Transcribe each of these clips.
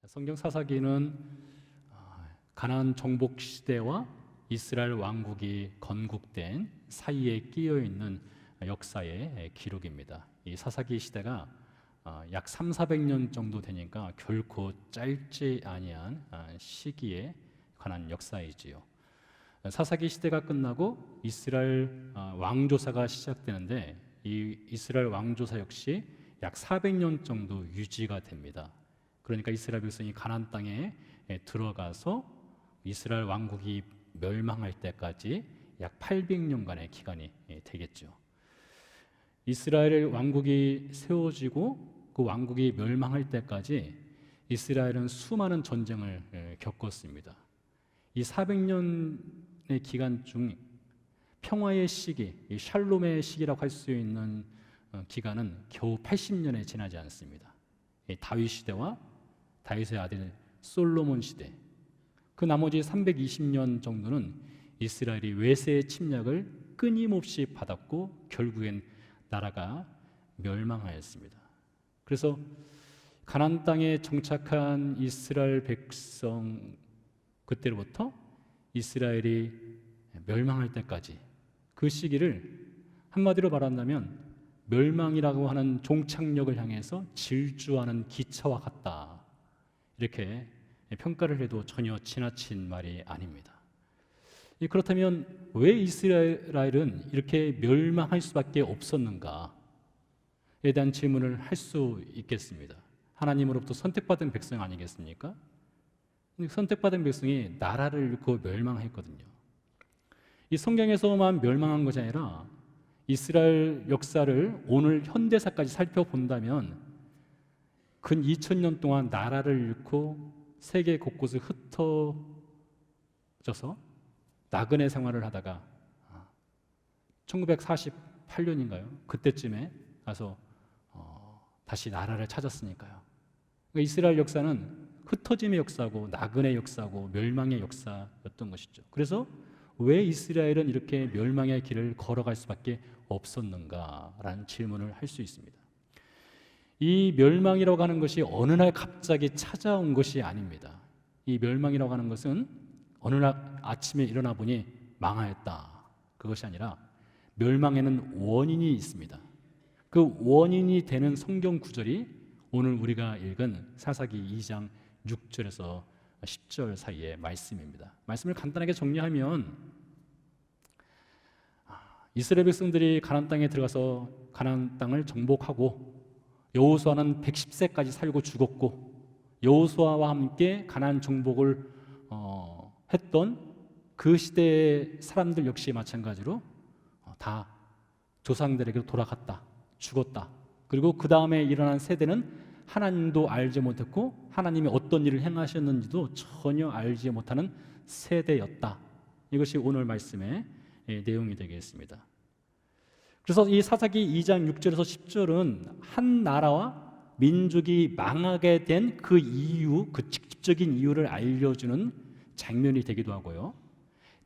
성경 사사기는 가나안 정복 시대와 이스라엘 왕국이 건국된 사이에 끼어 있는 역사의 기록입니다. 이 사사기 시대가 약 300~400년 정도 되니까 결코 짧지 아니한 시기에 관한 역사이지요. 사사기 시대가 끝나고 이스라엘 왕조사가 시작되는데 이 이스라엘 왕조사 역시 약 400년 정도 유지가 됩니다. 그러니까 이스라엘 백성이 가나안 땅에 들어가서 이스라엘 왕국이 멸망할 때까지 약 800년간의 기간이 되겠죠. 이스라엘 왕국이 세워지고 그 왕국이 멸망할 때까지 이스라엘은 수많은 전쟁을 겪었습니다. 이 400년의 기간 중 평화의 시기, 이 샬롬의 시기라고 할 수 있는 기간은 겨우 80년에 지나지 않습니다. 다윗 시대와 다윗의 아들 솔로몬 시대, 그 나머지 320년 정도는 이스라엘이 외세의 침략을 끊임없이 받았고 결국엔 나라가 멸망하였습니다. 그래서 가나안 땅에 정착한 이스라엘 백성, 그때로부터 이스라엘이 멸망할 때까지 그 시기를 한마디로 말한다면 멸망이라고 하는 종착역을 향해서 질주하는 기차와 같다, 이렇게 평가를 해도 전혀 지나친 말이 아닙니다. 그렇다면 왜 이스라엘은 이렇게 멸망할 수밖에 없었는가에 대한 질문을 할 수 있겠습니다. 하나님으로부터 선택받은 백성 아니겠습니까? 선택받은 백성이 나라를 잃고 멸망했거든요. 이 성경에서만 멸망한 것이 아니라 이스라엘 역사를 오늘 현대사까지 살펴본다면 근 2000년 동안 나라를 잃고 세계 곳곳에 흩어져서 나그네 생활을 하다가 1948년인가요? 그때쯤에 가서 다시 나라를 찾았으니까요. 그러니까 이스라엘 역사는 흩어짐의 역사고 나그네 역사고 멸망의 역사였던 것이죠. 그래서 왜 이스라엘은 이렇게 멸망의 길을 걸어갈 수밖에 없었는가라는 질문을 할 수 있습니다. 이 멸망이라고 하는 것이 어느 날 갑자기 찾아온 것이 아닙니다. 이 멸망이라고 하는 것은 어느 날 아침에 일어나 보니 망하였다, 그것이 아니라 멸망에는 원인이 있습니다. 그 원인이 되는 성경 구절이 오늘 우리가 읽은 사사기 2장 6절에서 10절 사이의 말씀입니다. 말씀을 간단하게 정리하면 이스라엘 백성들이 가나안 땅에 들어가서 가나안 땅을 정복하고 여호수아는 110세까지 살고 죽었고, 여호수아와 함께 가나안 정복을 했던 그 시대의 사람들 역시 마찬가지로 다 조상들에게로 돌아갔다, 죽었다. 그리고 그 다음에 일어난 세대는 하나님도 알지 못했고 하나님이 어떤 일을 행하셨는지도 전혀 알지 못하는 세대였다. 이것이 오늘 말씀의 내용이 되겠습니다. 그래서 이 사사기 2장 6절에서 10절은 한 나라와 민족이 망하게 된 그 이유, 그 직접적인 이유를 알려주는 장면이 되기도 하고요,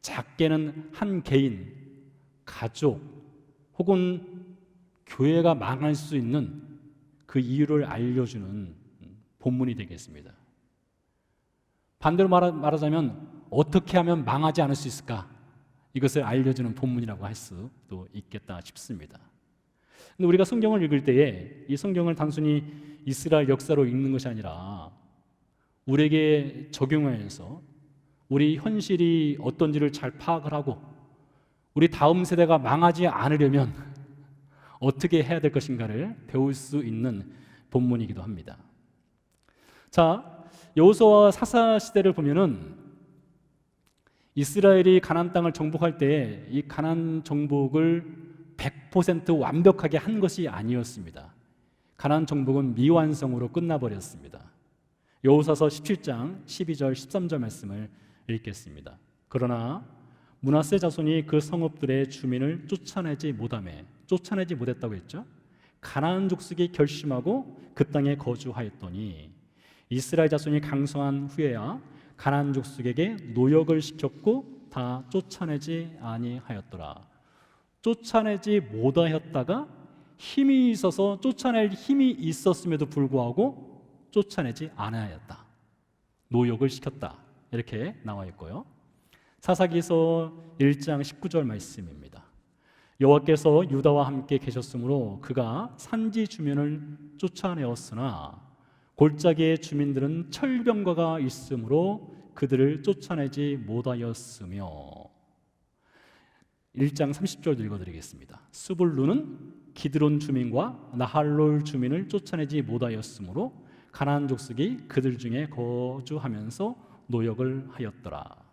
작게는 한 개인, 가족 혹은 교회가 망할 수 있는 그 이유를 알려주는 본문이 되겠습니다. 반대로 말하자면 어떻게 하면 망하지 않을 수 있을까, 이것을 알려주는 본문이라고 할 수도 있겠다 싶습니다. 근데 우리가 성경을 읽을 때에 이 성경을 단순히 이스라엘 역사로 읽는 것이 아니라 우리에게 적용하여서 우리 현실이 어떤지를 잘 파악을 하고 우리 다음 세대가 망하지 않으려면 어떻게 해야 될 것인가를 배울 수 있는 본문이기도 합니다. 자, 여호수아와 사사 시대를 보면은 이스라엘이 가나안 땅을 정복할 때 이 가나안 정복을 100% 완벽하게 한 것이 아니었습니다. 가나안 정복은 미완성으로 끝나버렸습니다. 여호수아서 17장 12절 13절 말씀을 읽겠습니다. 그러나 므낫세 자손이 그 성읍들의 주민을 쫓아내지 못했다고 했죠. 가나안 족속이 결심하고 그 땅에 거주하였더니 이스라엘 자손이 강성한 후에야 가나안 족속에게 노역을 시켰고 다 쫓아내지 아니하였더라. 쫓아내지 못하였다가 힘이 있어서 쫓아낼 힘이 있었음에도 불구하고 쫓아내지 않아야했다. 노역을 시켰다. 이렇게 나와 있고요. 사사기서 1장 19절 말씀입니다. 여호와께서 유다와 함께 계셨으므로 그가 산지 주민을 쫓아내었으나 골짜기의 주민들은 철병거가 있으므로 그들을 쫓아내지 못하였으며 1장 30절 읽어드리겠습니다. 스불루는 기드론 주민과 나할롤 주민을 쫓아내지 못하였으므로 가나안 족속이 그들 중에 거주하면서 노역을 하였더라.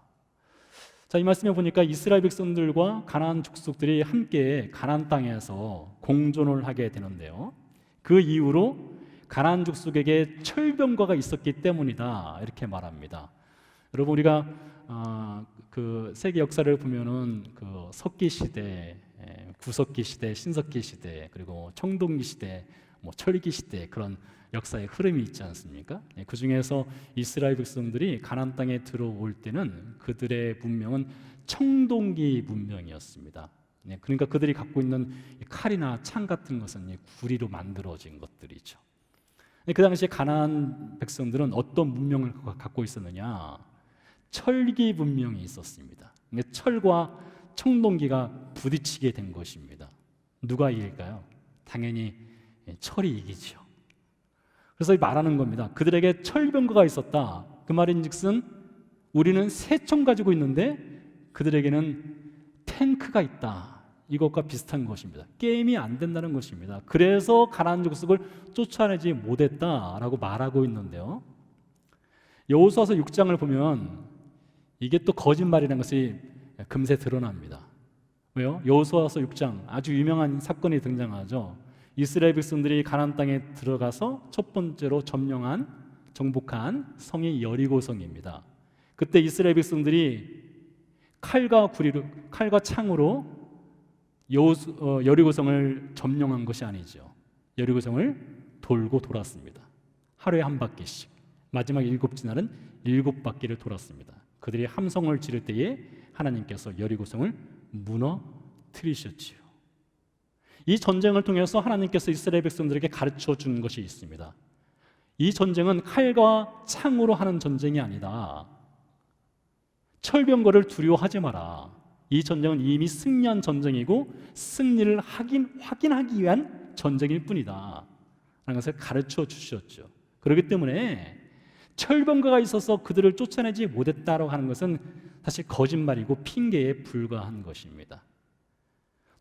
자, 이 말씀에 보니까 이스라엘 백성들과 가나안 족속들이 함께 가나안 땅에서 공존을 하게 되는데요. 그 이후로 가나안 족속에게 철병거가 있었기 때문이다 이렇게 말합니다. 여러분 우리가 그 세계 역사를 보면은 그 석기 시대, 구석기 시대, 신석기 시대, 그리고 청동기 시대, 뭐 철기 시대 그런 역사의 흐름이 있지 않습니까? 그 중에서 이스라엘 백성들이 가나안 땅에 들어올 때는 그들의 문명은 청동기 문명이었습니다. 그러니까 그들이 갖고 있는 칼이나 창 같은 것은 구리로 만들어진 것들이죠. 그 당시에 가나안 백성들은 어떤 문명을 갖고 있었느냐? 철기 문명이 있었습니다. 철과 청동기가 부딪히게 된 것입니다. 누가 이길까요? 당연히 철이 이기죠. 그래서 말하는 겁니다. 그들에게 철병거가 있었다. 그 말인즉슨 우리는 새총 가지고 있는데 그들에게는 탱크가 있다. 이것과 비슷한 것입니다. 게임이 안 된다는 것입니다. 그래서 가나안 족속을 쫓아내지 못했다라고 말하고 있는데요. 여호수아서 6장을 보면 이게 또 거짓말이라는 것이 금세 드러납니다. 왜요? 여호수아서 6장 아주 유명한 사건이 등장하죠. 이스라엘 백성들이 가나안 땅에 들어가서 첫 번째로 정복한 성이 여리고성입니다. 그때 이스라엘 백성들이 칼과 창으로 여리고성을 점령한 것이 아니죠. 여리고성을 돌고 돌았습니다. 하루에 한 바퀴씩. 마지막 7째 날은 7바퀴를 돌았습니다. 그들이 함성을 지를 때에 하나님께서 여리고성을 무너뜨리셨지요. 이 전쟁을 통해서 하나님께서 이스라엘 백성들에게 가르쳐 준 것이 있습니다. 이 전쟁은 칼과 창으로 하는 전쟁이 아니다. 철병거를 두려워하지 마라. 이 전쟁은 이미 승리한 전쟁이고 승리를 확인하기 위한 전쟁일 뿐이다 라는 것을 가르쳐 주셨죠. 그렇기 때문에 철병거가 있어서 그들을 쫓아내지 못했다고 하는 것은 사실 거짓말이고 핑계에 불과한 것입니다.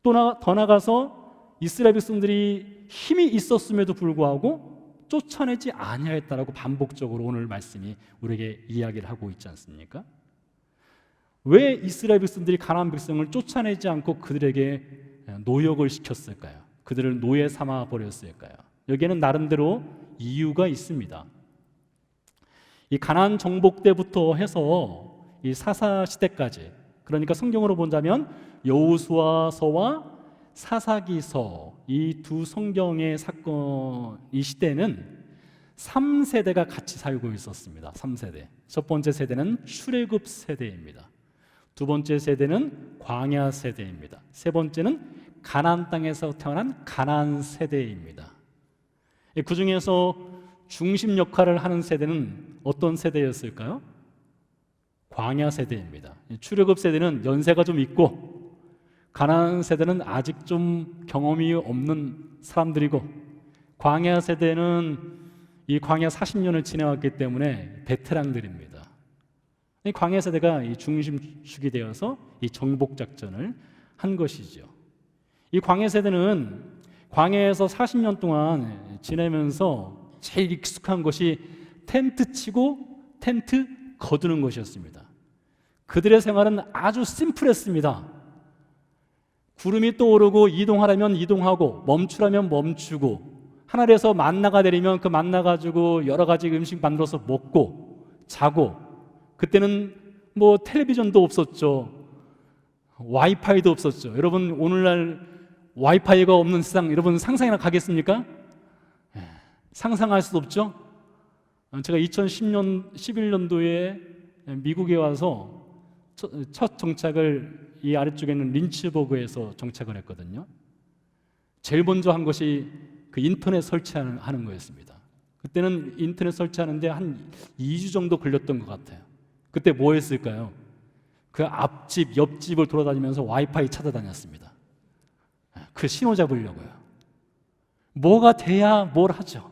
또 더 나아가서 이스라엘 백성들이 힘이 있었음에도 불구하고 쫓아내지 아니하였다라고 반복적으로 오늘 말씀이 우리에게 이야기를 하고 있지 않습니까? 왜 이스라엘 백성들이 가나안 백성을 쫓아내지 않고 그들에게 노역을 시켰을까요? 그들을 노예 삼아 버렸을까요? 여기에는 나름대로 이유가 있습니다. 이 가나안 정복 때부터 해서 이 사사 시대까지, 그러니까 성경으로 본다면 여호수아서와 사사기서 이 두 성경의 사건, 이 시대는 3세대가 같이 살고 있었습니다. 3세대. 첫 번째 세대는 출애굽 세대입니다. 두 번째 세대는 광야 세대입니다. 세 번째는 가나안 땅에서 태어난 가나안 세대입니다. 그 중에서 중심 역할을 하는 세대는 어떤 세대였을까요? 광야 세대입니다. 출애굽 세대는 연세가 좀 있고 가나안 세대는 아직 좀 경험이 없는 사람들이고 광야 세대는 이 광야 40년을 지내왔기 때문에 베테랑들입니다. 이 광야 세대가 이 중심축이 되어서 이 정복 작전을 한 것이죠. 이 광야 세대는 광야에서 40년 동안 지내면서 제일 익숙한 것이 텐트 치고 텐트 거두는 것이었습니다. 그들의 생활은 아주 심플했습니다. 구름이 떠오르고 이동하려면 이동하고 멈추라면 멈추고 하늘에서 만나가 내리면 그 만나 가지고 여러 가지 음식 만들어서 먹고 자고, 그때는 뭐 텔레비전도 없었죠. 와이파이도 없었죠. 여러분 오늘날 와이파이가 없는 세상 여러분 상상이나 가겠습니까? 상상할 수도 없죠. 제가 2011년도에 미국에 와서 첫 정착을 이 아래쪽에 있는 린츠버그에서 정착을 했거든요. 제일 먼저 한 것이 그 인터넷 설치하는 거였습니다. 그때는 인터넷 설치하는데 한 2주 정도 걸렸던 것 같아요. 그때 뭐 했을까요? 그 앞집, 옆집을 돌아다니면서 와이파이 찾아다녔습니다. 그 신호 잡으려고요. 뭐가 돼야 뭘 하죠.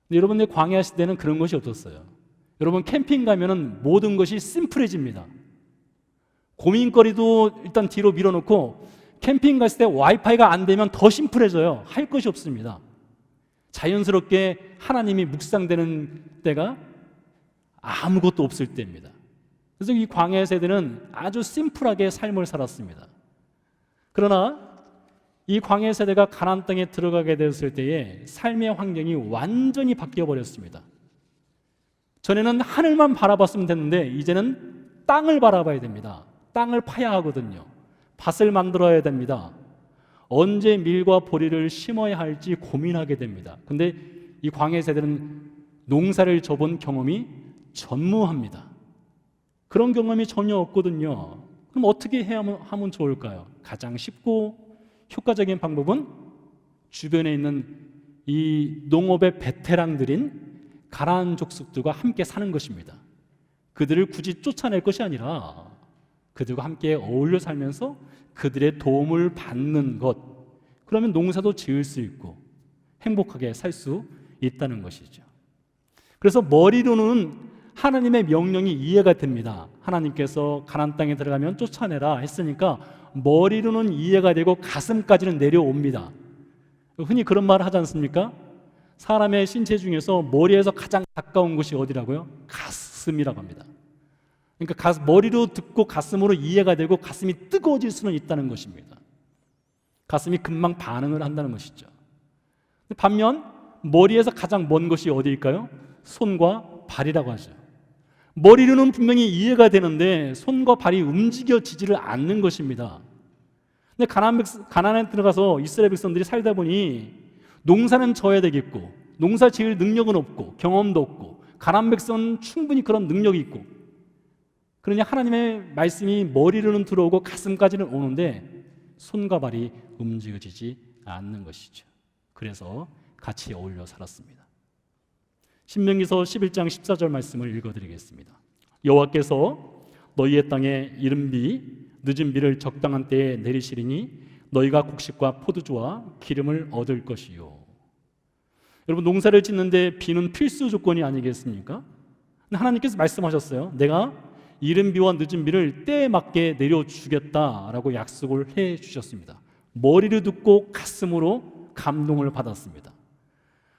근데 여러분들 광야 시대는 그런 것이 없었어요. 여러분 캠핑 가면은 모든 것이 심플해집니다. 고민거리도 일단 뒤로 밀어놓고 캠핑 갔을 때 와이파이가 안 되면 더 심플해져요. 할 것이 없습니다. 자연스럽게 하나님이 묵상되는 때가 아무것도 없을 때입니다. 그래서 이 광야 세대는 아주 심플하게 삶을 살았습니다. 그러나 이 광야 세대가 가나안 땅에 들어가게 되었을 때에 삶의 환경이 완전히 바뀌어 버렸습니다. 전에는 하늘만 바라봤으면 됐는데 이제는 땅을 바라봐야 됩니다. 땅을 파야 하거든요. 밭을 만들어야 됩니다. 언제 밀과 보리를 심어야 할지 고민하게 됩니다. 근데 이 광야 세대는 농사를 져본 경험이 전무합니다. 그런 경험이 전혀 없거든요. 그럼 어떻게 해야 하면 좋을까요? 가장 쉽고 효과적인 방법은 주변에 있는 이 농업의 베테랑들인 가나안 족속들과 함께 사는 것입니다. 그들을 굳이 쫓아낼 것이 아니라 그들과 함께 어울려 살면서 그들의 도움을 받는 것, 그러면 농사도 지을 수 있고 행복하게 살 수 있다는 것이죠. 그래서 머리로는 하나님의 명령이 이해가 됩니다. 하나님께서 가나안 땅에 들어가면 쫓아내라 했으니까 머리로는 이해가 되고 가슴까지는 내려옵니다. 흔히 그런 말을 하지 않습니까? 사람의 신체 중에서 머리에서 가장 가까운 곳이 어디라고요? 가슴이라고 합니다. 그러니까 머리로 듣고 가슴으로 이해가 되고 가슴이 뜨거워질 수는 있다는 것입니다. 가슴이 금방 반응을 한다는 것이죠. 반면 머리에서 가장 먼 것이 어디일까요? 손과 발이라고 하죠. 머리로는 분명히 이해가 되는데 손과 발이 움직여지지를 않는 것입니다. 근데 가나안에 들어가서 이스라엘 백성들이 살다 보니 농사는 져야 되겠고 농사 지을 능력은 없고 경험도 없고 가나안 백성은 충분히 그런 능력이 있고 그러니 하나님의 말씀이 머리로는 들어오고 가슴까지는 오는데 손과 발이 움직여지지 않는 것이죠. 그래서 같이 어울려 살았습니다. 신명기서 11장 14절 말씀을 읽어드리겠습니다. 여호와께서 너희의 땅에 이른 비, 늦은 비를 적당한 때에 내리시리니 너희가 곡식과 포도주와 기름을 얻을 것이요. 여러분 농사를 짓는데 비는 필수 조건이 아니겠습니까? 근데 하나님께서 말씀하셨어요. 내가 이른 비와 늦은 비를 때에 맞게 내려주겠다라고 약속을 해주셨습니다. 머리를 듣고 가슴으로 감동을 받았습니다.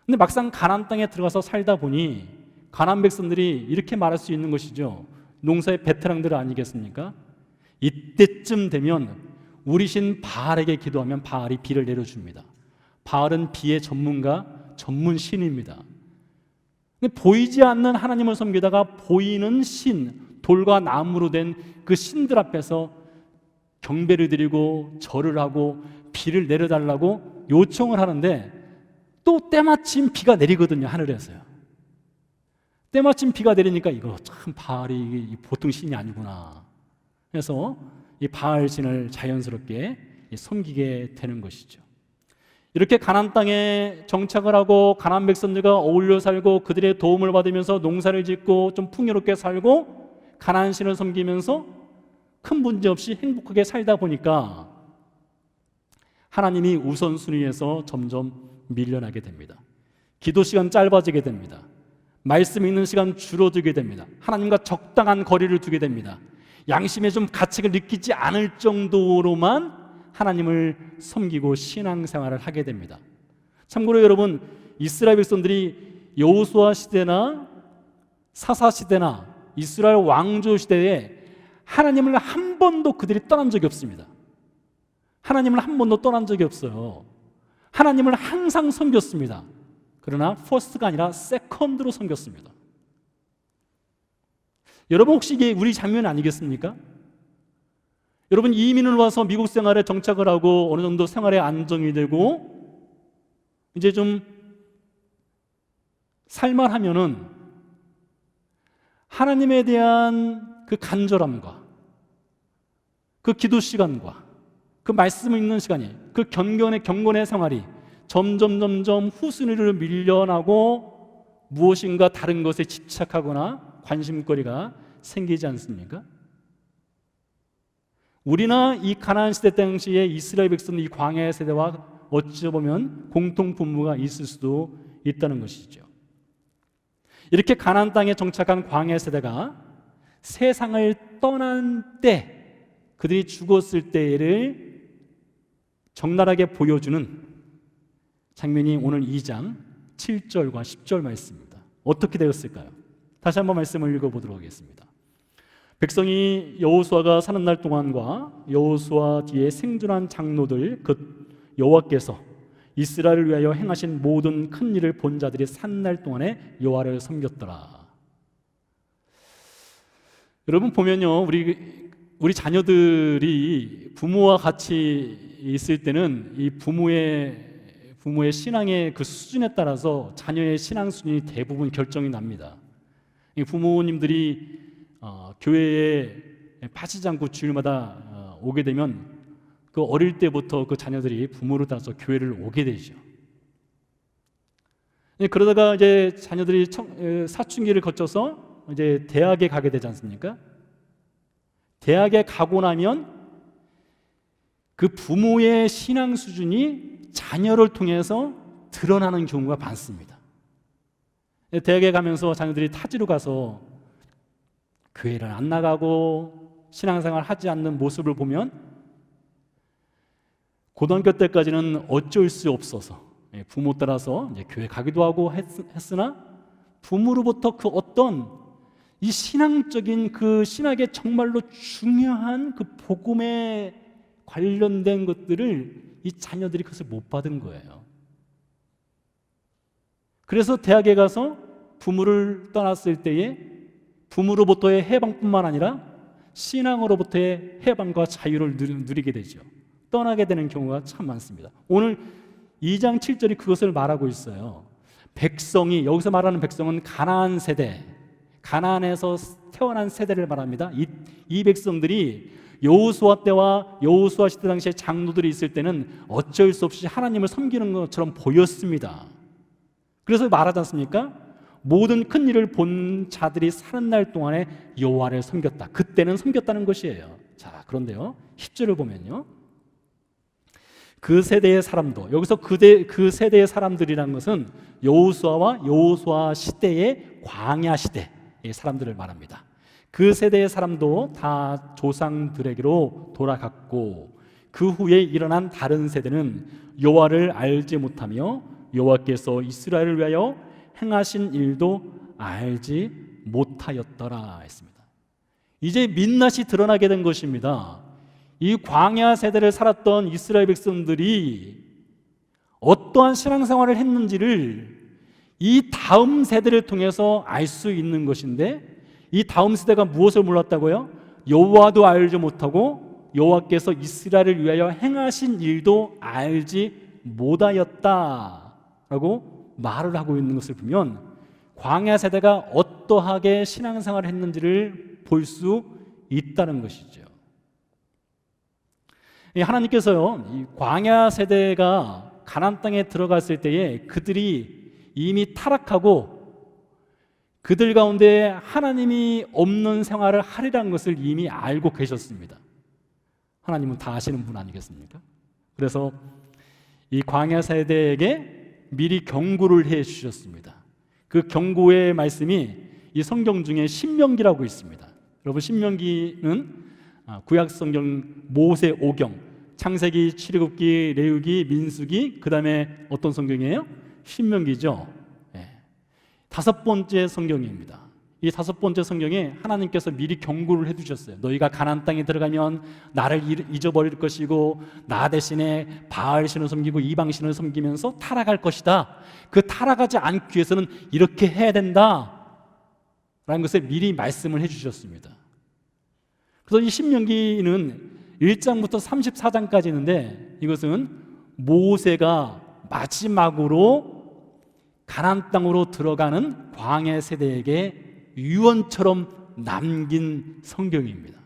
근데 막상 가나안 땅에 들어가서 살다 보니 가나안 백성들이 이렇게 말할 수 있는 것이죠. 농사의 베테랑들 아니겠습니까? 이때쯤 되면 우리 신 바알에게 기도하면 바알이 비를 내려줍니다. 바알은 비의 전문가, 전문 신입니다. 근데 보이지 않는 하나님을 섬기다가 보이는 신, 돌과 나무로 된 그 신들 앞에서 경배를 드리고 절을 하고 비를 내려달라고 요청을 하는데 또 때마침 비가 내리거든요. 하늘에서요. 때마침 비가 내리니까 이거 참 바알이 보통 신이 아니구나. 그래서 이 바알 신을 자연스럽게 섬기게 되는 것이죠. 이렇게 가나안 땅에 정착을 하고 가나안 백성들과 어울려 살고 그들의 도움을 받으면서 농사를 짓고 좀 풍요롭게 살고 가나안 신을 섬기면서 큰 문제 없이 행복하게 살다 보니까 하나님이 우선순위에서 점점 밀려나게 됩니다. 기도 시간 짧아지게 됩니다. 말씀 읽는 시간 줄어들게 됩니다. 하나님과 적당한 거리를 두게 됩니다. 양심에 좀 가책을 느끼지 않을 정도로만 하나님을 섬기고 신앙생활을 하게 됩니다. 참고로 여러분 이스라엘 백성들이 여호수아 시대나 사사 시대나 이스라엘 왕조 시대에 하나님을 한 번도 그들이 떠난 적이 없습니다. 하나님을 한 번도 떠난 적이 없어요. 하나님을 항상 섬겼습니다. 그러나 퍼스트가 아니라 세컨드로 섬겼습니다. 여러분 혹시 이게 우리 장면 아니겠습니까? 여러분 이민을 와서 미국 생활에 정착을 하고 어느 정도 생활에 안정이 되고 이제 좀 살만하면은 하나님에 대한 그 간절함과 그 기도 시간과 그 말씀 읽는 시간이 그 경건의 생활이 점점 후순위로 밀려나고 무엇인가 다른 것에 집착하거나 관심거리가 생기지 않습니까? 우리나 이 가나안 시대 당시에 이스라엘 백성들 이 광야 세대와 어찌 보면 공통 분모가 있을 수도 있다는 것이죠. 이렇게 가나안 땅에 정착한 광야 세대가 세상을 떠난 때, 그들이 죽었을 때를 적나라하게 보여주는 장면이 오늘 2장 7절과 10절 말씀입니다. 어떻게 되었을까요? 다시 한번 말씀을 읽어보도록 하겠습니다. 백성이 여호수아가 사는 날 동안과 여호수아 뒤에 생존한 장로들 그 여호와께서 이스라엘을 위하여 행하신 모든 큰 일을 본 자들이 산 날 동안에 여호와를 섬겼더라. 여러분 보면요, 우리 자녀들이 부모와 같이 있을 때는 이 부모의 신앙의 그 수준에 따라서 자녀의 신앙 수준이 대부분 결정이 납니다. 이 부모님들이 교회에 빠지지 않고 주일마다 오게 되면 그 어릴 때부터 그 자녀들이 부모를 따라서 교회를 오게 되죠. 그러다가 이제 자녀들이 사춘기를 거쳐서 이제 대학에 가게 되지 않습니까? 대학에 가고 나면 그 부모의 신앙 수준이 자녀를 통해서 드러나는 경우가 많습니다. 대학에 가면서 자녀들이 타지로 가서 교회를 안 나가고 신앙생활 하지 않는 모습을 보면 고등학교 때까지는 어쩔 수 없어서 부모 따라서 이제 교회 가기도 하고 했으나 부모로부터 그 어떤 이 신앙적인 그 신학의 정말로 중요한 그 복음에 관련된 것들을 이 자녀들이 그것을 못 받은 거예요. 그래서 대학에 가서 부모를 떠났을 때에 부모로부터의 해방뿐만 아니라 신앙으로부터의 해방과 자유를 누리게 되죠. 떠나게 되는 경우가 참 많습니다. 오늘 2장 7절이 그것을 말하고 있어요. 백성이, 여기서 말하는 백성은 가나안 세대, 가나안에서 태어난 세대를 말합니다. 이 백성들이 여호수아 때와 여호수아 시대 당시에 장로들이 있을 때는 어쩔 수 없이 하나님을 섬기는 것처럼 보였습니다. 그래서 말하지 않습니까? 모든 큰 일을 본 자들이 사는 날 동안에 여호와를 섬겼다. 그때는 섬겼다는 것이에요. 자, 그런데요, 10절을 보면요, 그 세대의 사람도, 여기서 그 세대의 사람들이라는 것은 여호수아와 여호수아 시대의 광야 시대의 사람들을 말합니다. 그 세대의 사람도 다 조상들에게로 돌아갔고 그 후에 일어난 다른 세대는 여호와를 알지 못하며 여호와께서 이스라엘을 위하여 행하신 일도 알지 못하였더라 했습니다. 이제 민낯이 드러나게 된 것입니다. 이 광야 세대를 살았던 이스라엘 백성들이 어떠한 신앙생활을 했는지를 이 다음 세대를 통해서 알 수 있는 것인데, 이 다음 세대가 무엇을 몰랐다고요? 여호와도 알지 못하고 여호와께서 이스라엘을 위하여 행하신 일도 알지 못하였다라고 말을 하고 있는 것을 보면 광야 세대가 어떠하게 신앙생활을 했는지를 볼 수 있다는 것이죠. 하나님께서요, 이 광야 세대가 가나안 땅에 들어갔을 때에 그들이 이미 타락하고 그들 가운데 하나님이 없는 생활을 하리라는 것을 이미 알고 계셨습니다. 하나님은 다 아시는 분 아니겠습니까? 그래서 이 광야 세대에게 미리 경고를 해 주셨습니다. 그 경고의 말씀이 이 성경 중에 신명기라고 있습니다. 여러분, 신명기는 구약 성경 모세 오경, 창세기, 출애굽기, 레위기, 민수기, 그 다음에 어떤 성경이에요? 신명기죠. 다섯 번째 성경입니다. 이 다섯 번째 성경에 하나님께서 미리 경고를 해두셨어요. 너희가 가나안 땅에 들어가면 나를 잊어버릴 것이고 나 대신에 바알신을 섬기고 이방신을 섬기면서 타락할 것이다. 그 타락하지 않기 위해서는 이렇게 해야 된다 라는 것을 미리 말씀을 해주셨습니다. 그래서 이 신명기는 1장부터 34장까지 있는데 이것은 모세가 마지막으로 가나안 땅으로 들어가는 광야 세대에게 유언처럼 남긴 성경입니다.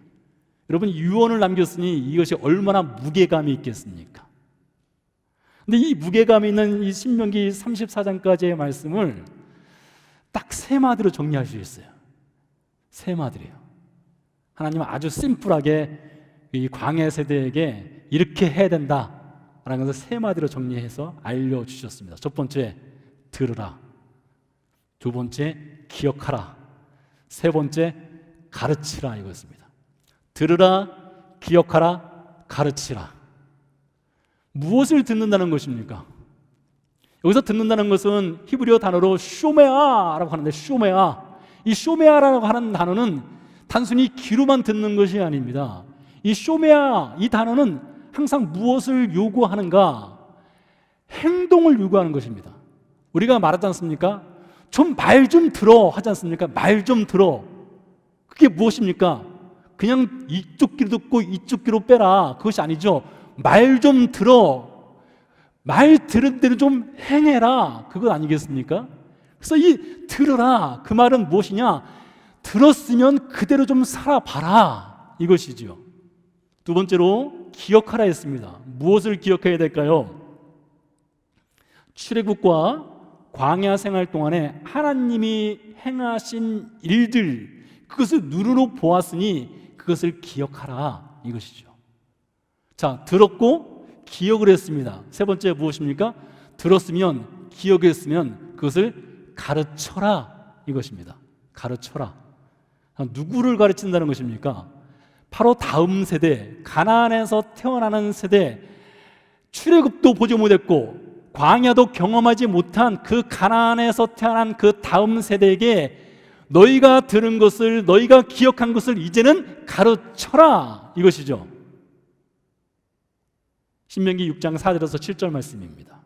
여러분, 유언을 남겼으니 이것이 얼마나 무게감이 있겠습니까? 근데 이 무게감 있는 이 신명기 34장까지의 말씀을 딱 세 마디로 정리할 수 있어요. 세 마디래요. 하나님은 아주 심플하게 이 광야 세대에게 이렇게 해야 된다라는 것을 세 마디로 정리해서 알려주셨습니다. 첫 번째, 들으라. 두 번째, 기억하라. 세 번째, 가르치라 이거였습니다. 들으라, 기억하라, 가르치라. 무엇을 듣는다는 것입니까? 여기서 듣는다는 것은 히브리어 단어로 쇼메아라고 하는데, 쇼메아, 이 쇼메아라고 하는 단어는 단순히 귀로만 듣는 것이 아닙니다. 이 쇼메아, 이 단어는 항상 무엇을 요구하는가? 행동을 요구하는 것입니다. 우리가 말하지 않습니까? 좀 말 좀 들어 하지 않습니까? 말 좀 들어. 그게 무엇입니까? 그냥 이쪽 귀로 듣고 이쪽 귀로 빼라, 그것이 아니죠. 말 좀 들어, 말 들은 대로 좀 행해라, 그것 아니겠습니까? 그래서 이 들으라, 그 말은 무엇이냐? 들었으면 그대로 좀 살아봐라, 이것이지요. 두 번째로 기억하라 했습니다. 무엇을 기억해야 될까요? 출애굽과 광야 생활 동안에 하나님이 행하신 일들, 그것을 눈으로 보았으니 그것을 기억하라, 이것이죠. 자, 들었고 기억을 했습니다. 세 번째 무엇입니까? 들었으면, 기억했으면 그것을 가르쳐라, 이것입니다. 가르쳐라. 누구를 가르친다는 것입니까? 바로 다음 세대, 가나안에서 태어나는 세대, 출애굽도 보지 못했고 광야도 경험하지 못한 그 가나안에서 태어난 그 다음 세대에게 너희가 들은 것을, 너희가 기억한 것을 이제는 가르쳐라, 이것이죠. 신명기 6장 4절에서 7절 말씀입니다.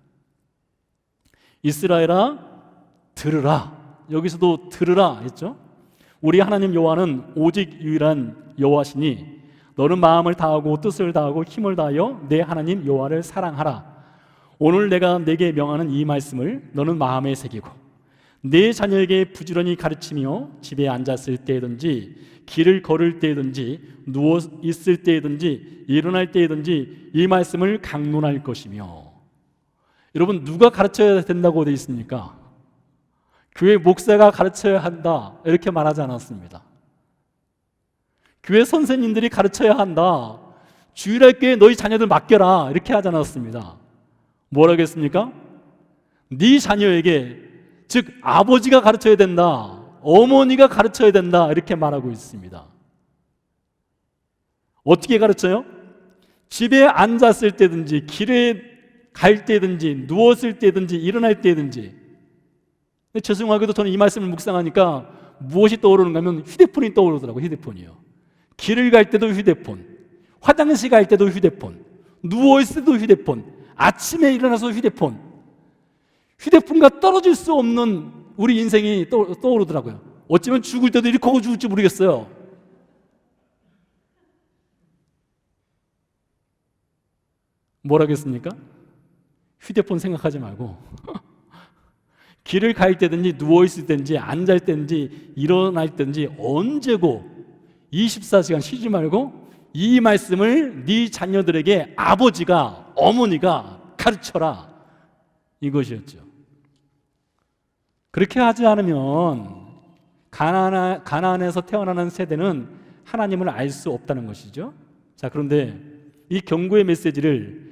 이스라엘아, 들으라. 여기서도 들으라 했죠. 우리 하나님 여호와는 오직 유일한 여호와시니 너는 마음을 다하고 뜻을 다하고 힘을 다하여 내 하나님 여호와를 사랑하라. 오늘 내가 내게 명하는 이 말씀을 너는 마음에 새기고 내 자녀에게 부지런히 가르치며 집에 앉았을 때든지 길을 걸을 때든지 누워 있을 때든지 일어날 때든지 이 말씀을 강론할 것이며. 여러분, 누가 가르쳐야 된다고 되어 있습니까? 교회 목사가 가르쳐야 한다, 이렇게 말하지 않았습니다. 교회 선생님들이 가르쳐야 한다, 주일학교에 너희 자녀들 맡겨라, 이렇게 하지 않았습니다. 뭐라고 했습니까? 네 자녀에게, 즉 아버지가 가르쳐야 된다, 어머니가 가르쳐야 된다, 이렇게 말하고 있습니다. 어떻게 가르쳐요? 집에 앉았을 때든지 길에 갈 때든지 누웠을 때든지 일어날 때든지. 죄송하게도 저는 이 말씀을 묵상하니까 무엇이 떠오르는가 하면 휴대폰이 떠오르더라고요. 휴대폰이요. 길을 갈 때도 휴대폰, 화장실 갈 때도 휴대폰, 누워있을 때도 휴대폰, 아침에 일어나서 휴대폰. 휴대폰과 떨어질 수 없는 우리 인생이 떠오르더라고요. 어쩌면 죽을 때도 이렇게 하고 죽을지 모르겠어요. 뭐라겠습니까? 휴대폰 생각하지 말고 길을 갈 때든지 누워있을 때든지 앉을 때든지 일어날 때든지 언제고 24시간 쉬지 말고 이 말씀을 네 자녀들에게 아버지가, 어머니가 가르쳐라, 이것이었죠. 그렇게 하지 않으면 가나안에서 태어나는 세대는 하나님을 알 수 없다는 것이죠. 자, 그런데 이 경고의 메시지를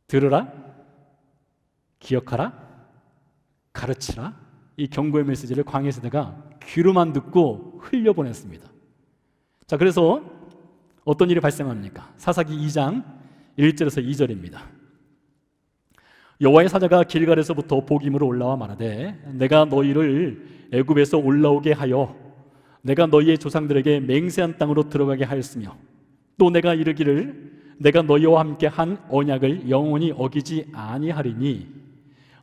들으라, 기억하라, 가르치라, 이 경고의 메시지를 광야 세대가 귀로만 듣고 흘려보냈습니다. 자, 그래서 어떤 일이 발생합니까? 사사기 2장 1절에서 2절입니다. 여호와의 사자가 길갈에서부터 복임으로 올라와 말하되 내가 너희를 애굽에서 올라오게 하여 내가 너희의 조상들에게 맹세한 땅으로 들어가게 하였으며 또 내가 이르기를 내가 너희와 함께 한 언약을 영원히 어기지 아니하리니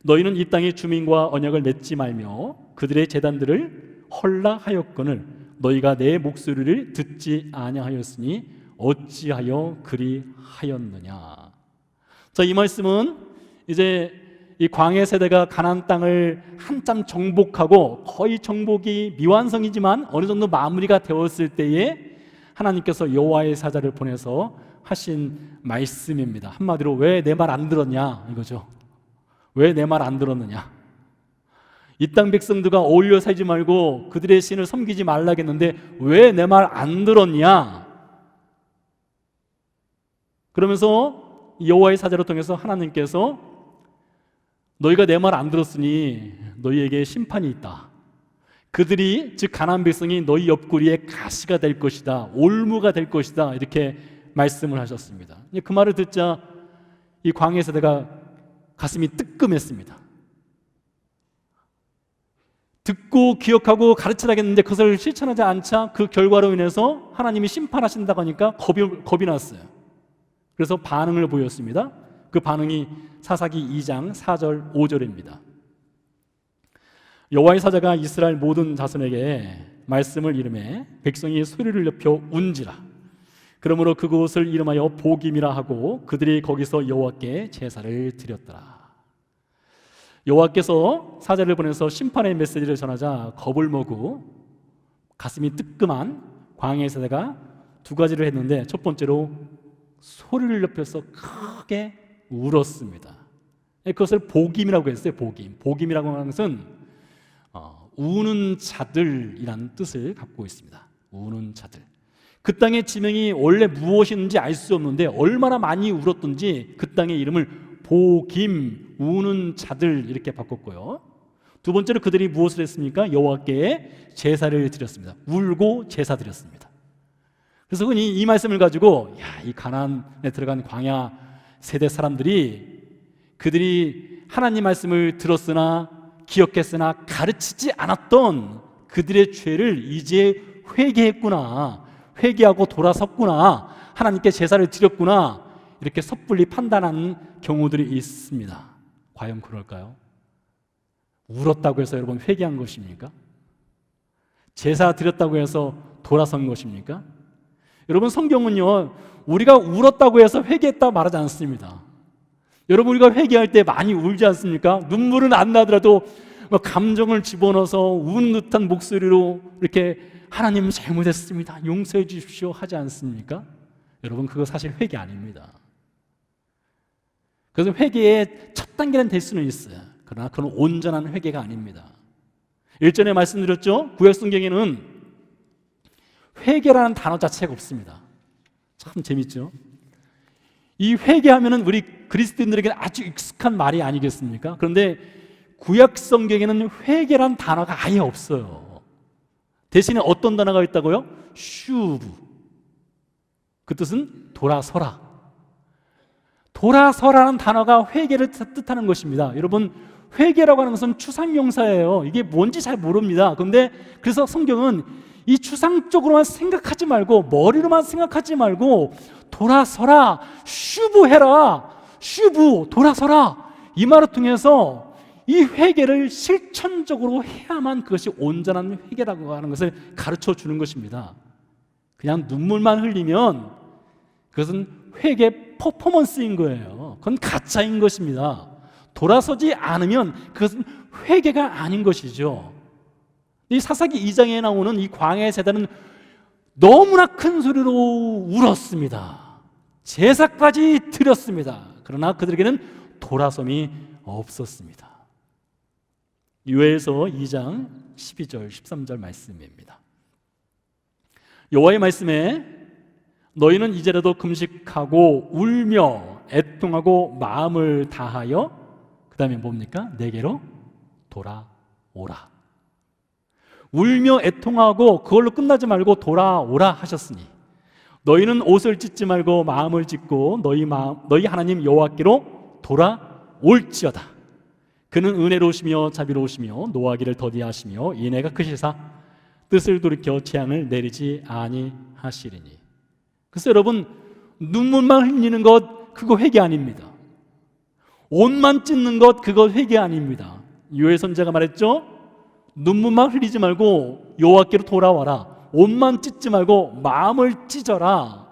너희는 이 땅의 주민과 언약을 맺지 말며 그들의 제단들을 헐라하였거늘 너희가 내 목소리를 듣지 아니하였으니 어찌하여 그리하였느냐. 자, 이 말씀은 이제 이 광야 세대가 가나안 땅을 한참 정복하고 거의 정복이 미완성이지만 어느 정도 마무리가 되었을 때에 하나님께서 여호와의 사자를 보내서 하신 말씀입니다. 한마디로 왜 내 말 안 들었냐 이거죠. 왜 내 말 안 들었느냐. 이 땅 백성들과 어울려 살지 말고 그들의 신을 섬기지 말라겠는데 왜 내 말 안 들었냐. 그러면서 여호와의 사자를 통해서 하나님께서 너희가 내 말 안 들었으니 너희에게 심판이 있다. 그들이 즉 가나안 백성이 너희 옆구리에 가시가 될 것이다. 올무가 될 것이다. 이렇게 말씀을 하셨습니다. 그 말을 듣자 이 광야 세대가 가슴이 뜨끔했습니다. 듣고 기억하고 가르치라겠는데 그것을 실천하지 않자 그 결과로 인해서 하나님이 심판하신다고 하니까 겁이 났어요. 그래서 반응을 보였습니다. 그 반응이 사사기 2장 4절 5절입니다. 여호와의 사자가 이스라엘 모든 자손에게 말씀을 이르매 백성이 소리를 높여 운지라. 그러므로 그곳을 이름하여 보김이라 하고 그들이 거기서 여호와께 제사를 드렸더라. 여호와께서 사자를 보내서 심판의 메시지를 전하자 겁을 먹고 가슴이 뜨끔한 광야의 사자가 두 가지를 했는데 첫 번째로 소리를 높여서 크게 울었습니다. 그것을 보김이라고 했어요. 보김이라고 하는 것은 우는 자들이라는 뜻을 갖고 있습니다. 우는 자들. 그 땅의 지명이 원래 무엇인지 알 수 없는데 얼마나 많이 울었던지 그 땅의 이름을 보김, 우는 자들 이렇게 바꿨고요. 두 번째로 그들이 무엇을 했습니까? 여호와께 제사를 드렸습니다. 울고 제사 드렸습니다. 그래서 흔히 이 말씀을 가지고 이 가나안에 들어간 광야 세대 사람들이 그들이 하나님 말씀을 들었으나 기억했으나 가르치지 않았던 그들의 죄를 이제 회개했구나, 회개하고 돌아섰구나, 하나님께 제사를 드렸구나 이렇게 섣불리 판단하는 경우들이 있습니다. 과연 그럴까요? 울었다고 해서 여러분 회개한 것입니까? 제사 드렸다고 해서 돌아선 것입니까? 여러분 성경은요 우리가 울었다고 해서 회개했다 말하지 않습니다. 여러분 우리가 회개할 때 많이 울지 않습니까? 눈물은 안 나더라도 감정을 집어넣어서 우는 듯한 목소리로 이렇게 하나님 잘못했습니다, 용서해 주십시오 하지 않습니까? 여러분 그거 사실 회개 아닙니다. 그래서 회개의 첫 단계는 될 수는 있어요. 그러나 그건 온전한 회개가 아닙니다. 일전에 말씀드렸죠? 구약성경에는 회개라는 단어 자체가 없습니다. 참 재밌죠? 이 회개하면은 우리 그리스도인들에게는 아주 익숙한 말이 아니겠습니까? 그런데 구약 성경에는 회개란 단어가 아예 없어요. 대신에 어떤 단어가 있다고요? 슈브. 그 뜻은 돌아서라. 돌아서라는 단어가 회개를 뜻하는 것입니다. 여러분 회개라고 하는 것은 추상명사예요. 이게 뭔지 잘 모릅니다. 그런데 그래서 성경은 이 추상적으로만 생각하지 말고 머리로만 생각하지 말고 돌아서라, 슈브해라, 슈브, 돌아서라 이 말을 통해서 이 회개를 실천적으로 해야만 그것이 온전한 회개라고 하는 것을 가르쳐 주는 것입니다. 그냥 눈물만 흘리면 그것은 회개 퍼포먼스인 거예요. 그건 가짜인 것입니다. 돌아서지 않으면 그것은 회개가 아닌 것이죠. 이 사사기 2장에 나오는 이 광야의 세대는 너무나 큰 소리로 울었습니다. 제사까지 드렸습니다. 그러나 그들에게는 돌아섬이 없었습니다. 유에서 2장 12절 13절 말씀입니다. 여호와의 말씀에 너희는 이제라도 금식하고 울며 애통하고 마음을 다하여 그 다음에 뭡니까? 내게로 돌아오라. 울며 애통하고 그걸로 끝나지 말고 돌아오라 하셨으니 너희는 옷을 찢지 말고 마음을 찢고 너희 하나님 여호와께로 돌아올지어다. 그는 은혜로우시며 자비로우시며 노하기를 더디하시며 인애가 크시사 뜻을 돌이켜 재앙을 내리지 아니하시리니. 그래서 여러분 눈물만 흘리는 것 그거 회개 아닙니다. 옷만 찢는 것 그거 회개 아닙니다. 요엘 선지자가 말했죠. 눈물만 흘리지 말고 여호와께로 돌아와라. 옷만 찢지 말고 마음을 찢어라.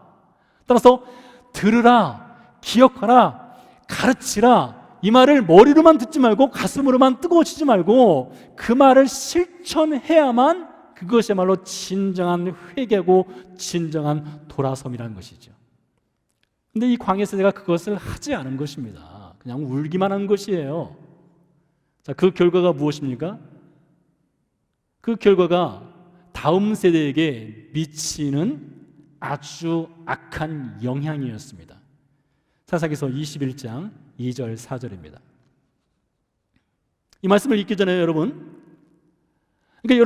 따라서 들으라, 기억하라, 가르치라. 이 말을 머리로만 듣지 말고 가슴으로만 뜨거워지지 말고 그 말을 실천해야만 그것이야말로 진정한 회개고 진정한 돌아섬이라는 것이죠. 근데 이 광야 세대가 그것을 하지 않은 것입니다. 그냥 울기만 한 것이에요. 자, 그 결과가 무엇입니까? 그 결과가 다음 세대에게 미치는 아주 악한 영향이었습니다. 사사기서 21장 2절 4절입니다. 이 말씀을 읽기 전에 여러분, 그러니까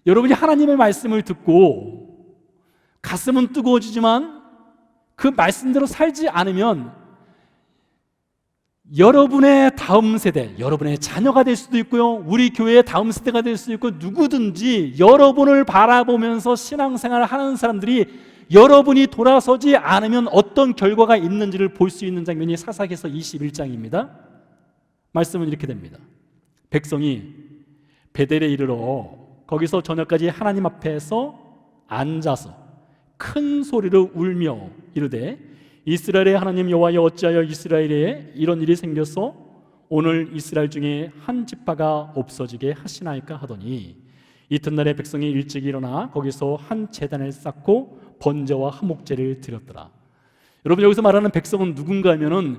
여러분이 하나님의 말씀을 듣고 가슴은 뜨거워지지만 그 말씀대로 살지 않으면 여러분의 다음 세대, 여러분의 자녀가 될 수도 있고요, 우리 교회의 다음 세대가 될 수도 있고, 누구든지 여러분을 바라보면서 신앙생활을 하는 사람들이 여러분이 돌아서지 않으면 어떤 결과가 있는지를 볼 수 있는 장면이 사사기서 21장입니다. 말씀은 이렇게 됩니다. 백성이 베델에 이르러 거기서 저녁까지 하나님 앞에서 앉아서 큰 소리로 울며 이르되 이스라엘의 하나님 여호와여, 어찌하여 이스라엘에 이런 일이 생겨서 오늘 이스라엘 중에 한 지파가 없어지게 하시나이까 하더니 이튿날에 백성이 일찍 일어나 거기서 한 제단을 쌓고 번제와 화목제를 드렸더라. 여러분, 여기서 말하는 백성은 누군가 하면은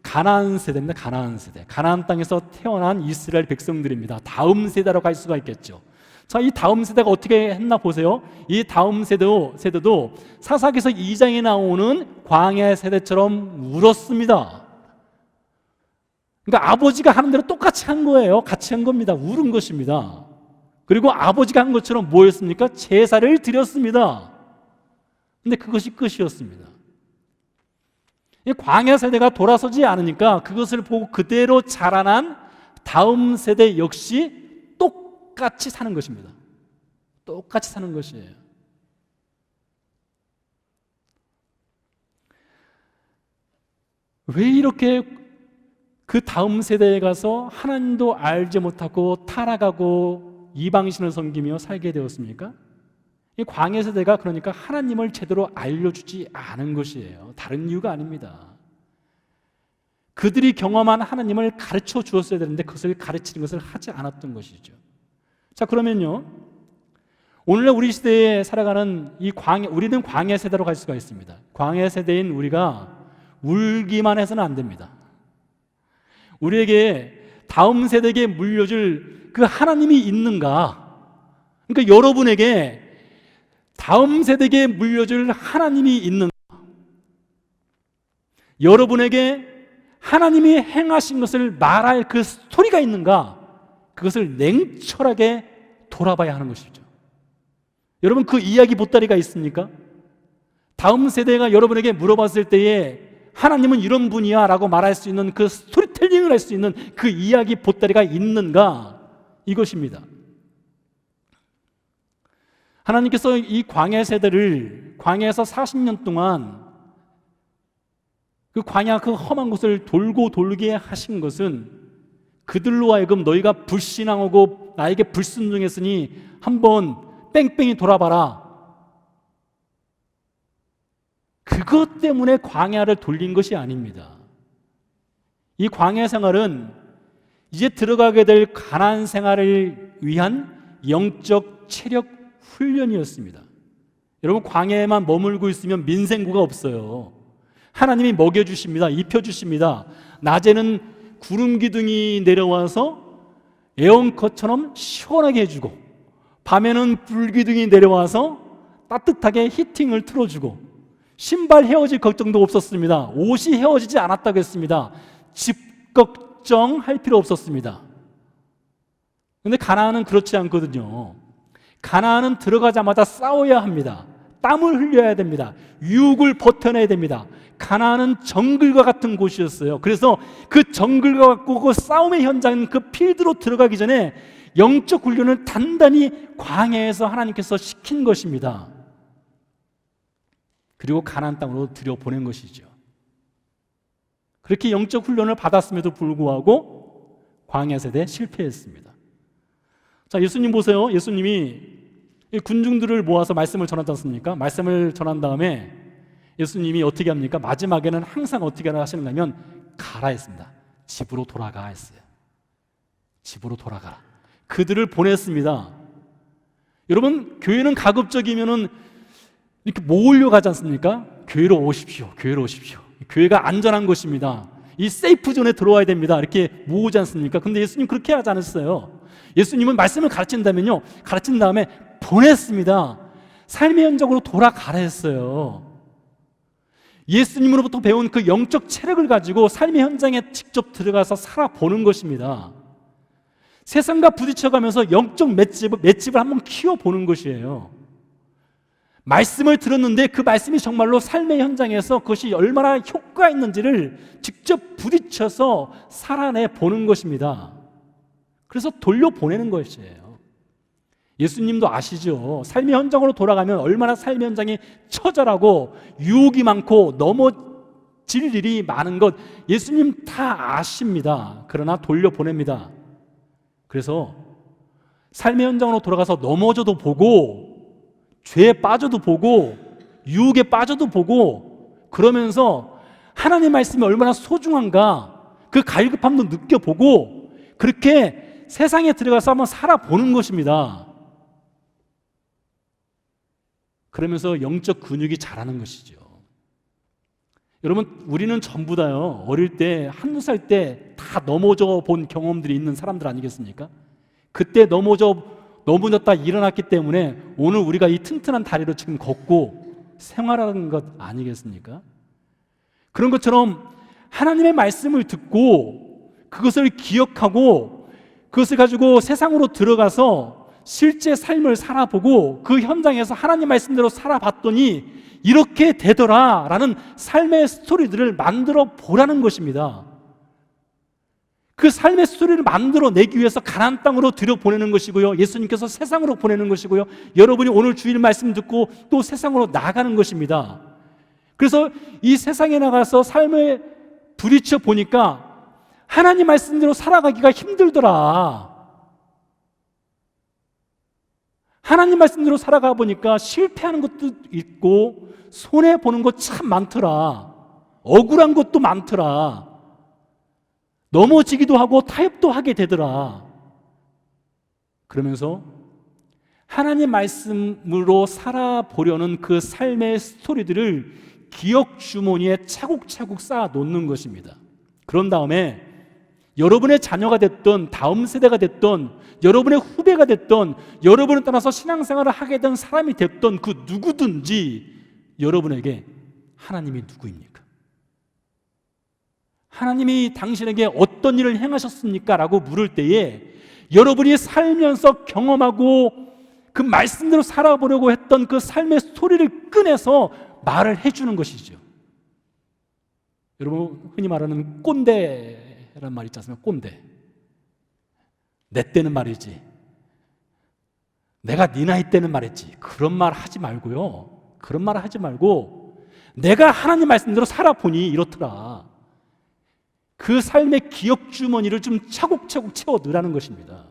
가나안 세대입니다. 가나안 세대, 가나안 땅에서 태어난 이스라엘 백성들입니다. 다음 세대로 갈 수가 있겠죠. 자, 이 다음 세대가 어떻게 했나 보세요. 이 다음 세대도 사사기서 2장에 나오는 광야 세대처럼 울었습니다. 그러니까 아버지가 하는 대로 똑같이 한 거예요. 같이 한 겁니다. 울은 것입니다. 그리고 아버지가 한 것처럼 뭐였습니까? 제사를 드렸습니다. 근데 그것이 끝이었습니다. 이 광야 세대가 돌아서지 않으니까 그것을 보고 그대로 자라난 다음 세대 역시 똑같이 사는 것입니다. 똑같이 사는 것이에요. 왜 이렇게 그 다음 세대에 가서 하나님도 알지 못하고 타락하고 이방신을 섬기며 살게 되었습니까? 이 광야 세대가 그러니까 하나님을 제대로 알려주지 않은 것이에요. 다른 이유가 아닙니다. 그들이 경험한 하나님을 가르쳐 주었어야 되는데 그것을 가르치는 것을 하지 않았던 것이죠. 자, 그러면요, 오늘날 우리 시대에 살아가는 우리는 광야 세대로 갈 수가 있습니다. 광야 세대인 우리가 울기만 해서는 안 됩니다. 우리에게 다음 세대에게 물려줄 그 하나님이 있는가? 그러니까 여러분에게 다음 세대에게 물려줄 하나님이 있는가? 여러분에게 하나님이 행하신 것을 말할 그 스토리가 있는가? 그것을 냉철하게 돌아봐야 하는 것이죠. 여러분, 그 이야기 보따리가 있습니까? 다음 세대가 여러분에게 물어봤을 때에 하나님은 이런 분이야 라고 말할 수 있는 그 스토리텔링을 할 수 있는 그 이야기 보따리가 있는가? 이것입니다. 하나님께서 이 광야 세대를 광야에서 40년 동안 그 광야 그 험한 곳을 돌고 돌게 하신 것은 그들로 하여금 너희가 불신앙하고 나에게 불순종했으니 한번 뺑뺑이 돌아봐라, 그것 때문에 광야를 돌린 것이 아닙니다. 이 광야 생활은 이제 들어가게 될 가나안 생활을 위한 영적 체력 훈련이었습니다. 여러분, 광야에만 머물고 있으면 민생구가 없어요. 하나님이 먹여주십니다. 입혀주십니다. 낮에는 구름 기둥이 내려와서 에어컨처럼 시원하게 해주고, 밤에는 불 기둥이 내려와서 따뜻하게 히팅을 틀어주고, 신발 헤어질 걱정도 없었습니다. 옷이 헤어지지 않았다고 했습니다. 집 걱정할 필요 없었습니다. 그런데 가나안은 그렇지 않거든요. 가나안은 들어가자마자 싸워야 합니다. 땀을 흘려야 됩니다. 유혹을 버텨내야 됩니다. 가나안은 정글과 같은 곳이었어요. 그래서 그 정글과 같고 그 싸움의 현장, 그 필드로 들어가기 전에 영적 훈련을 단단히 광야에서 하나님께서 시킨 것입니다. 그리고 가나안 땅으로 들여보낸 것이죠. 그렇게 영적 훈련을 받았음에도 불구하고 광야 세대에 실패했습니다. 자, 예수님 보세요. 예수님이 군중들을 모아서 말씀을 전하지 않습니까? 말씀을 전한 다음에 예수님이 어떻게 합니까? 마지막에는 항상 어떻게 하시는가 하면 가라 했습니다. 집으로 돌아가 했어요. 집으로 돌아가라. 그들을 보냈습니다. 여러분, 교회는 가급적이면은 이렇게 모으려 가지 않습니까? 교회로 오십시오. 교회로 오십시오. 교회가 안전한 곳입니다. 이 세이프 존에 들어와야 됩니다. 이렇게 모으지 않습니까? 근데 예수님 그렇게 하지 않았어요. 예수님은 말씀을 가르친다면요, 가르친 다음에 보냈습니다. 삶의 현장으로 돌아가라 했어요. 예수님으로부터 배운 그 영적 체력을 가지고 삶의 현장에 직접 들어가서 살아보는 것입니다. 세상과 부딪혀가면서 영적 맷집을 한번 키워보는 것이에요. 말씀을 들었는데 그 말씀이 정말로 삶의 현장에서 그것이 얼마나 효과가 있는지를 직접 부딪혀서 살아내 보는 것입니다. 그래서 돌려보내는 것이에요. 예수님도 아시죠? 삶의 현장으로 돌아가면 얼마나 삶의 현장이 처절하고 유혹이 많고 넘어질 일이 많은 것 예수님 다 아십니다. 그러나 돌려보냅니다. 그래서 삶의 현장으로 돌아가서 넘어져도 보고 죄에 빠져도 보고 유혹에 빠져도 보고 그러면서 하나님의 말씀이 얼마나 소중한가 그 갈급함도 느껴보고 그렇게 세상에 들어가서 한번 살아보는 것입니다. 그러면서 영적 근육이 자라는 것이죠. 여러분, 우리는 전부 다요, 어릴 때, 한두 살 때 다 넘어져 본 경험들이 있는 사람들 아니겠습니까? 그때 넘어졌다 일어났기 때문에 오늘 우리가 이 튼튼한 다리로 지금 걷고 생활하는 것 아니겠습니까? 그런 것처럼 하나님의 말씀을 듣고 그것을 기억하고 그것을 가지고 세상으로 들어가서 실제 삶을 살아보고 그 현장에서 하나님 말씀대로 살아봤더니 이렇게 되더라라는 삶의 스토리들을 만들어 보라는 것입니다. 그 삶의 스토리를 만들어내기 위해서 가나안 땅으로 들여보내는 것이고요, 예수님께서 세상으로 보내는 것이고요, 여러분이 오늘 주일 말씀 듣고 또 세상으로 나가는 것입니다. 그래서 이 세상에 나가서 삶을 부딪혀 보니까 하나님 말씀대로 살아가기가 힘들더라. 하나님 말씀대로 살아가 보니까 실패하는 것도 있고 손해보는 것 참 많더라. 억울한 것도 많더라. 넘어지기도 하고 타협도 하게 되더라. 그러면서 하나님 말씀으로 살아보려는 그 삶의 스토리들을 기억 주머니에 차곡차곡 쌓아 놓는 것입니다. 그런 다음에 여러분의 자녀가 됐던 다음 세대가 됐던 여러분의 후배가 됐던 여러분을 따라서 신앙생활을 하게 된 사람이 됐던 그 누구든지 여러분에게 하나님이 누구입니까? 하나님이 당신에게 어떤 일을 행하셨습니까? 라고 물을 때에 여러분이 살면서 경험하고 그 말씀대로 살아보려고 했던 그 삶의 스토리를 꺼내서 말을 해주는 것이죠. 여러분 흔히 말하는 꼰대라는 말 있지 않습니까? 꼰대. 내 때는 말이지, 내가 네 나이 때는 말했지, 그런 말 하지 말고요. 그런 말 하지 말고 내가 하나님 말씀대로 살아보니 이렇더라. 그 삶의 기억 주머니를 좀 차곡차곡 채워 넣으라는 것입니다.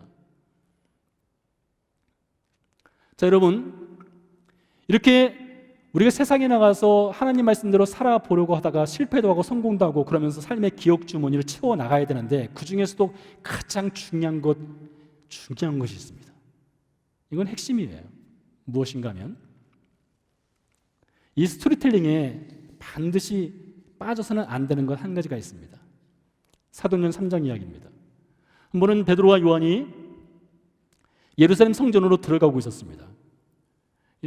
자, 여러분, 이렇게 우리가 세상에 나가서 하나님 말씀대로 살아보려고 하다가 실패도 하고 성공도 하고 그러면서 삶의 기억 주머니를 채워 나가야 되는데 그 중에서도 가장 중요한 것이 있습니다. 이건 핵심이에요. 무엇인가 하면 이 스토리텔링에 반드시 빠져서는 안 되는 것 한 가지가 있습니다. 사도행전 3장 이야기입니다. 한 번은 베드로와 요한이 예루살렘 성전으로 들어가고 있었습니다.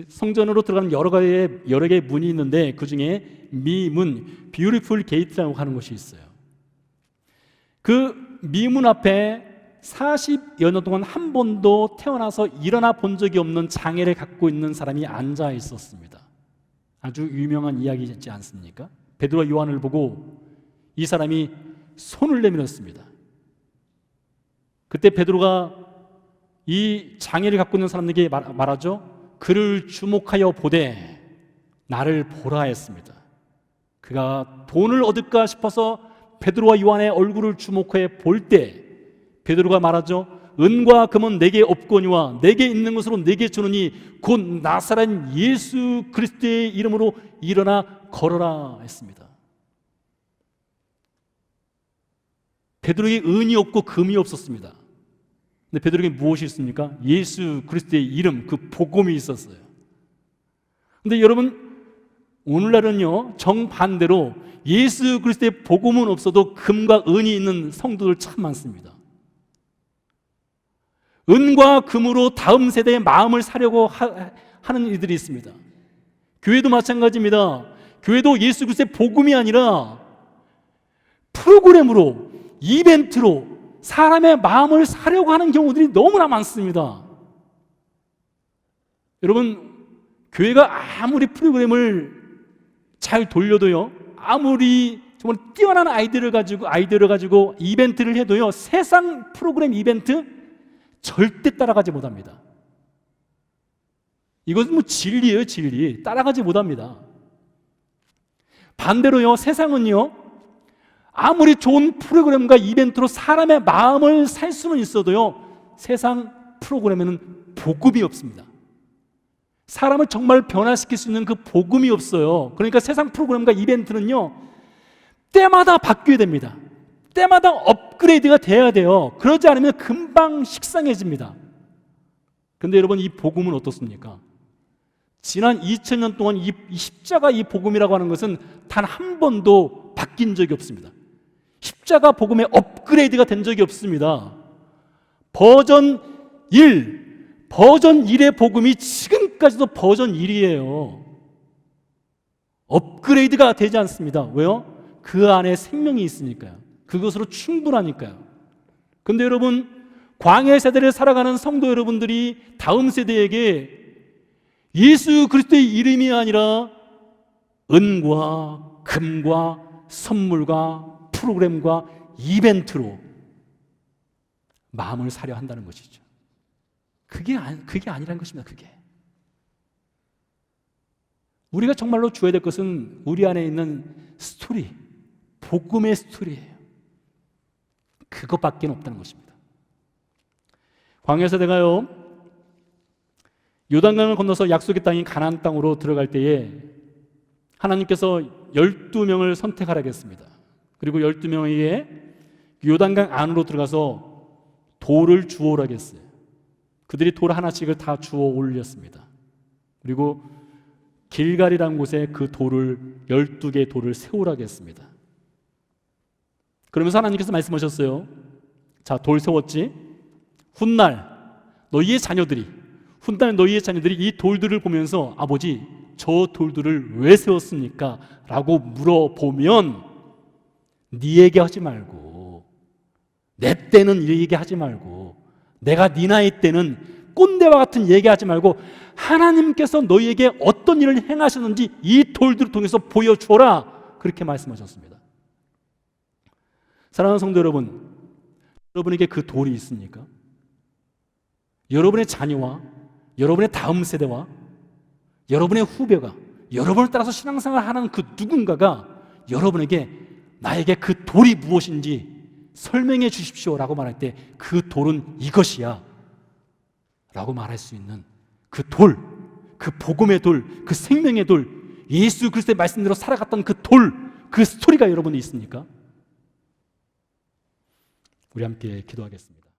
성전으로 들어가는 여러 개의 문이 있는데 그 중에 미문, 뷰티풀 게이트라고 하는 것이 있어요. 그 미문 앞에 40여 년 동안 한 번도 태어나서 일어나 본 적이 없는 장애를 갖고 있는 사람이 앉아 있었습니다. 아주 유명한 이야기이지 않습니까? 베드로와 요한을 보고 이 사람이 손을 내밀었습니다. 그때 베드로가 이 장애를 갖고 있는 사람에게 말하죠. 그를 주목하여 보되 나를 보라 했습니다. 그가 돈을 얻을까 싶어서 베드로와 요한의 얼굴을 주목해 볼 때 베드로가 말하죠. 은과 금은 내게 없거니와 내게 있는 것으로 내게 주느니 곧 나사렛 예수 그리스도의 이름으로 일어나 걸어라 했습니다. 베드로에게 은이 없고 금이 없었습니다. 근데 베드로에게 무엇이 있습니까? 예수 그리스도의 이름, 그 복음이 있었어요. 근데 여러분, 오늘날은요, 정반대로 예수 그리스도의 복음은 없어도 금과 은이 있는 성도들 참 많습니다. 은과 금으로 다음 세대의 마음을 사려고 하는 이들이 있습니다. 교회도 마찬가지입니다. 교회도 예수 그리스도의 복음이 아니라 프로그램으로, 이벤트로 사람의 마음을 사려고 하는 경우들이 너무나 많습니다. 여러분, 교회가 아무리 프로그램을 잘 돌려도요, 아무리 정말 뛰어난 아이디어를 가지고 이벤트를 해도요, 세상 프로그램 이벤트 절대 따라가지 못합니다. 이것은 뭐 진리예요, 진리. 따라가지 못합니다. 반대로요, 세상은요, 아무리 좋은 프로그램과 이벤트로 사람의 마음을 살 수는 있어도요, 세상 프로그램에는 복음이 없습니다. 사람을 정말 변화시킬 수 있는 그 복음이 없어요. 그러니까 세상 프로그램과 이벤트는요, 때마다 바뀌어야 됩니다. 때마다 업그레이드가 돼야 돼요. 그러지 않으면 금방 식상해집니다. 그런데 여러분, 이 복음은 어떻습니까? 지난 2000년 동안 이 십자가 이 복음이라고 하는 것은 단 한 번도 바뀐 적이 없습니다. 십자가 복음의 업그레이드가 된 적이 없습니다. 버전 1의 복음이 지금까지도 버전 1이에요. 업그레이드가 되지 않습니다. 왜요? 그 안에 생명이 있으니까요. 그것으로 충분하니까요. 그런데 여러분, 광야 세대를 살아가는 성도 여러분들이 다음 세대에게 예수 그리스도의 이름이 아니라 은과 금과 선물과 프로그램과 이벤트로 마음을 사려 한다는 것이죠. 그게 아니라는 것입니다. 그게. 우리가 정말로 줘야 될 것은 우리 안에 있는 스토리, 복음의 스토리예요. 그것밖에 없다는 것입니다. 광야 세대가요, 요단강을 건너서 약속의 땅인 가나안 땅으로 들어갈 때에 하나님께서 12명을 선택하라고 했습니다. 그리고 12명에게 요단강 안으로 들어가서 돌을 주워오라고 했어요. 그들이 돌 하나씩을 다 주워 올렸습니다. 그리고 길갈이라는 곳에 그 돌을 12개의 돌을 세우라고 했습니다. 그러면서 하나님께서 말씀하셨어요. 자, 돌 세웠지? 훗날 너희의 자녀들이 이 돌들을 보면서 아버지, 저 돌들을 왜 세웠습니까? 라고 물어보면 네 얘기하지 말고, 내 때는 이 얘기하지 말고, 내가 네 나이 때는 꼰대와 같은 얘기하지 말고 하나님께서 너희에게 어떤 일을 행하셨는지 이 돌들을 통해서 보여주어라, 그렇게 말씀하셨습니다. 사랑하는 성도 여러분, 여러분에게 그 돌이 있습니까? 여러분의 자녀와 여러분의 다음 세대와 여러분의 후배가 여러분을 따라서 신앙생활을 하는 그 누군가가 여러분에게 나에게 그 돌이 무엇인지 설명해 주십시오라고 말할 때 그 돌은 이것이야 라고 말할 수 있는 그 돌, 그 복음의 돌, 그 생명의 돌, 예수 그리스도의 말씀대로 살아갔던 그 돌, 그 스토리가 여러분이 있습니까? 우리 함께 기도하겠습니다.